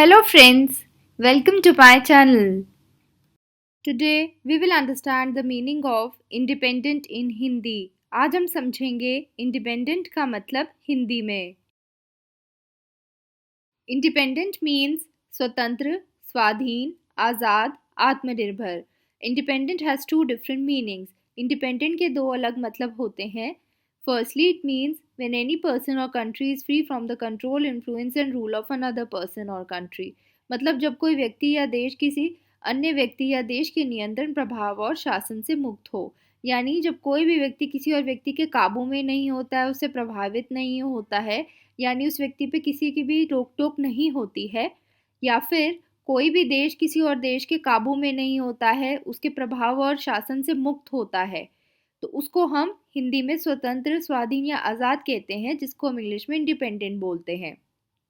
Hello friends, welcome to my channel. Today we will understand the meaning of independent in Hindi. आज हम समझेंगे independent का मतलब हिंदी में. Independent means स्वतंत्र, स्वाधीन, आज़ाद, आत्मनिर्भर. Independent has two different meanings. Independent के दो अलग मतलब होते हैं. Firstly, it means when any person or country is free from the control, influence and rule of another person or country. मतलब जब कोई व्यक्ति या देश किसी अन्य व्यक्ति या देश के नियंत्रण, प्रभाव और शासन से मुक्त हो. यानी जब कोई भी व्यक्ति किसी और व्यक्ति के काबू में नहीं होता है, उससे प्रभावित नहीं होता है, यानी उस व्यक्ति पे किसी की भी रोक-टोक नहीं होती है, या फिर कोई भी देश किसी और देश के काबू में नहीं होता है, उसके प्रभाव और शासन से मुक्त होता है, तो उसको हम हिंदी में स्वतंत्र, स्वाधीन या आज़ाद कहते हैं, जिसको हम इंग्लिश में इंडिपेंडेंट बोलते हैं.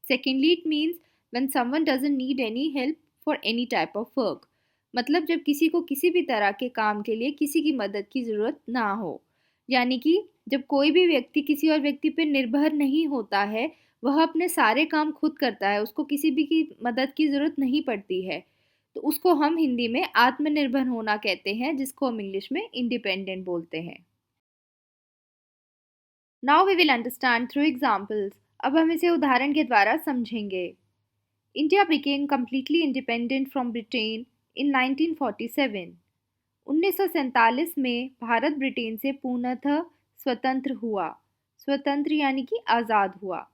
Secondly, it means when someone doesn't need any help for any type of work. मतलब जब किसी को किसी भी तरह के काम के लिए किसी की मदद की ज़रूरत ना हो. यानी कि जब कोई भी व्यक्ति किसी और व्यक्ति पर निर्भर नहीं होता है, वह अपने सारे काम खुद करता है, उसको किसी भी की मदद की ज़रूरत नहीं पड़ती है, तो उसको हम हिंदी में आत्मनिर्भर होना कहते हैं, जिसको हम इंग्लिश में इंडिपेंडेंट बोलते हैं. Now we will understand through examples. अब हम इसे उदाहरण के द्वारा समझेंगे. India became completely independent from Britain in 1947. 1947 में भारत ब्रिटेन से पूर्णतः स्वतंत्र हुआ. स्वतंत्र यानी कि आज़ाद हुआ.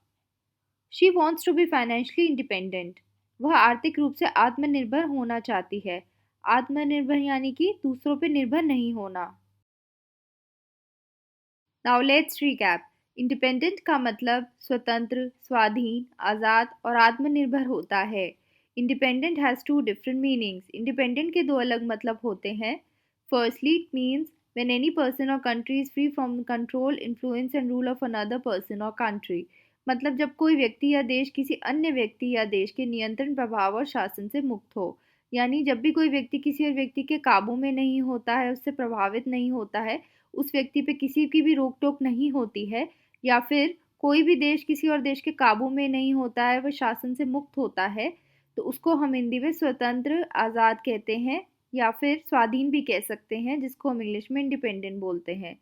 She wants to be financially independent. वह आर्थिक रूप से आत्मनिर्भर होना चाहती है. आत्मनिर्भर यानी कि दूसरों पर निर्भर नहीं होना. Now let's recap. इंडिपेंडेंट का मतलब स्वतंत्र, स्वाधीन, आज़ाद और आत्मनिर्भर होता है. Independent has two different meanings. Independent के दो अलग मतलब होते हैं. Firstly, it means when any person or country is free from control, influence and rule of another person or country. मतलब जब कोई व्यक्ति या देश किसी अन्य व्यक्ति या देश के नियंत्रण, प्रभाव और शासन से मुक्त हो. यानी जब भी कोई व्यक्ति किसी और व्यक्ति के काबू में नहीं होता है, उससे प्रभावित नहीं होता है, उस व्यक्ति पे किसी की भी रोक-टोक नहीं होती है, या फिर कोई भी देश किसी और देश के काबू में नहीं होता है, वह शासन से मुक्त होता है, तो उसको हम हिंदी में स्वतंत्र, आज़ाद कहते हैं, या फिर स्वाधीन भी कह सकते हैं, जिसको हम इंग्लिश में इंडिपेंडेंट बोलते हैं.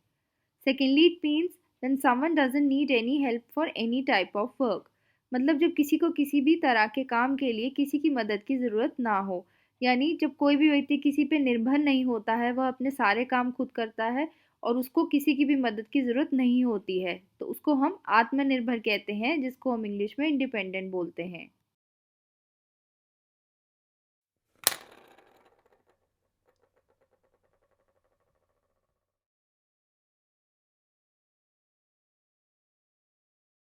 Secondly, it means when someone doesn't need any help for any type of work. मतलब जब किसी को किसी भी तरह के काम के लिए किसी की मदद की ज़रूरत ना हो. यानी जब कोई भी व्यक्ति किसी पे निर्भर नहीं होता है, वह अपने सारे काम खुद करता है और उसको किसी की भी मदद की ज़रूरत नहीं होती है, तो उसको हम आत्मनिर्भर कहते हैं, जिसको हम इंग्लिश में इंडिपेंडेंट बोलते हैं.